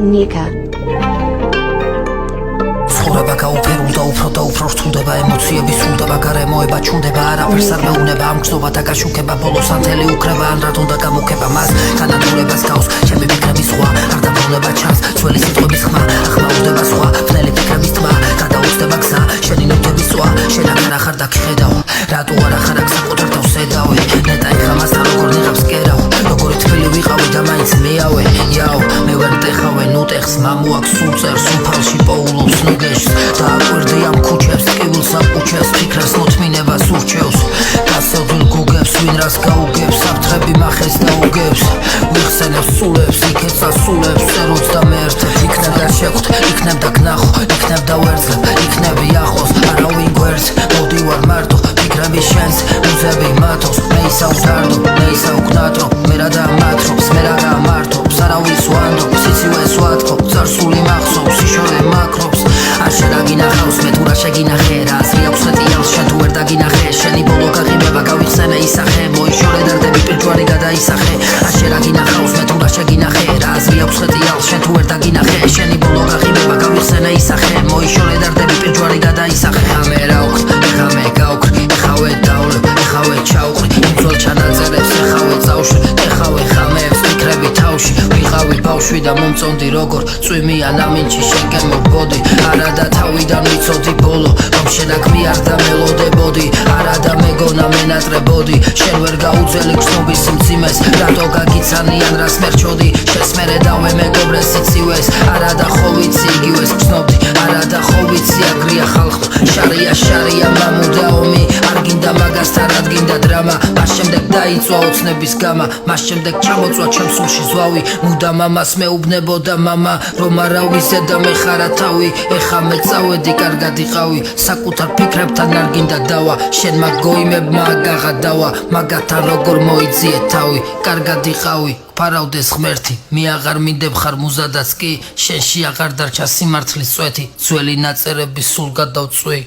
Nika. ცხოვრება გაუფერულდა უფრო და უფრო რთულდება ემოციები სრულდება გარემოება ჩუნდება არაფერს არ მეუბნება ამ გზნობა და გაშუქება ბოლოს ან თელი უკრება ან რატომ და გამუქება მას განადგურებას გავს ჩემი ფიქრების ზღვა არ დაბრუნება ჩანს ძველი სიტყვების ხმა ახმაურდება სხვა ფნელი ფიქრების თმა გადაუხდება გზა შენი ნივთების ზღვა შენ აღარ ახარ და გხედავ რატო არ ახარ აქ საკუთარ თავს ედავე ნეტა ეხა მასთან როგორ ნიღავს კერავ როგორი თბილი ვიყავი და მაინც მეავე იაო მე ვერ მტეხავე ნუტეხს მამოაქ სულ წერს უფალში პოულობს ნუგეშს და აკვირდი ამ ქუჩებს ტკივილს აკუჩებს ფიქრას მოთმინებას ურჩევს გასევდილ გუგებს ვინ რას გაუგებს საფრთხები მახეს დაუგებს ვიხსენებს სულებს იქეთ სასულებს წეროც და მე ერთად იქნებ და შეხვთ იქნებ და გნახო იქნებ და ვერძებ იქნები ახლოს არავინ გვერდს მოდივარ მარტო ფიქრები შენს მუზები მათოს მე ისაუზარდო მე ისაუქნატრო მე რა დამათრობს მე რა გამართობს არავის ვანდობს სიცივეს ვათქო წარსული მახსოვს სიშორე მაკრობს არ შეგინახავს მე თუ რა შეგინახე რა აზრი აქვს მეტიალს შენ თუ ვერ დაგინახე შენი ბოლო გაღიმება გავიხსენე ისახე მოიშორე დარდები პირჯვარი გადაისახე არ შეგინახავს მე თუ რა შეგინახე რა აზრი აქვს მეტიალს შენ თუ ვერ დაგინახე შენი ბოლო გაღიმება გავიხსენე ისახე მოიშორე დარდები პირჯვარი გადაისახე ხამე რა ვქ ეხა მე გავქრ ეხავე დავლებ ეხავე ჩავყრი იმძოლ ჩანაწერებს ეხავე წავშვი ეხავე ხამეებს ფიქრები თავში ვიყავი ბავშვი და მომწონდი როგორ წვიმიან ამინჩი შენკენ მოგბოდი არა და თავიდან ვიცოდი ბოლო რომ შენ აქ მე არ დამელოდებოდი არა და მეგონა მენატრებოდი შენ ვერ გაუძელი გრძნობის სიმძიმეს რატო გაგიცანიან რას მერჩოდი შენს მერე დავე მეგობრე სიცივეს არა და ხო ვიცი იგივეს გრძნობდი არა და ხო ვიცი აგრია ხალხმა შარია მამუდა ომი არ გინდა მაგასთან არ გინდა დრამა მას შემდეგ დაიწვა ოცნების გამა მას შემდეგ ჩამოწვა ჩემ სულში ზვავი მუდამ ამას მეუბნებოდა მამა რომ არა ვიზე და მე ხარა თავი ეხა მე წავედი კარგად იყავი საკუთარ ფიქრებთან არ გინდა დავა შენ მაგ გოიმებმა აგაღადავა მაგათან როგორ მოიძიე თავი კარგად იყავი ფარავდეს ღმერთი მე აღარ მინდებ ხარ მუზადაც კი შენში აღარ დარჩა სიმართლის წვეთი ძველი ნაწერები სულ გადავწვი